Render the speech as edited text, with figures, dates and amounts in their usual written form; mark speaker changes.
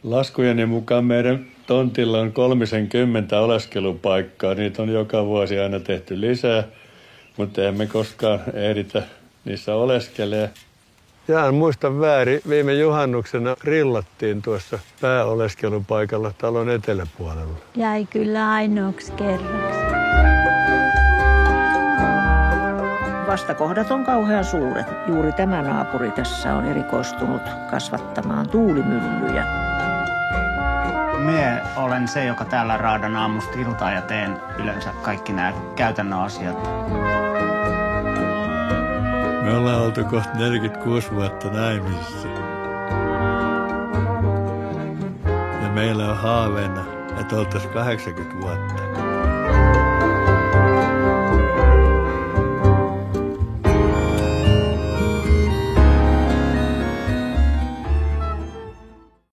Speaker 1: Laskujeni mukaan meidän tontilla on 30 oleskelupaikkaa. Niitä on joka vuosi aina tehty lisää, mutta emme koskaan ehditä niissä oleskelee.
Speaker 2: Jaan muistan väärin. Viime juhannuksena grillattiin tuossa pääoleskelupaikalla talon eteläpuolella.
Speaker 3: Jäi kyllä ainoaksi kerraksi.
Speaker 4: Vastakohdat on kauhean suuret. Juuri tämä naapuri tässä on erikoistunut kasvattamaan tuulimyllyjä.
Speaker 5: Mie olen se, joka täällä raadan aamusta iltaan ja teen yleensä kaikki nämä käytännön asiat.
Speaker 1: Me ollaan oltu kohta 46 vuotta naimisissa. Ja meillä on haaveena, että oltaisiin 80 vuotta.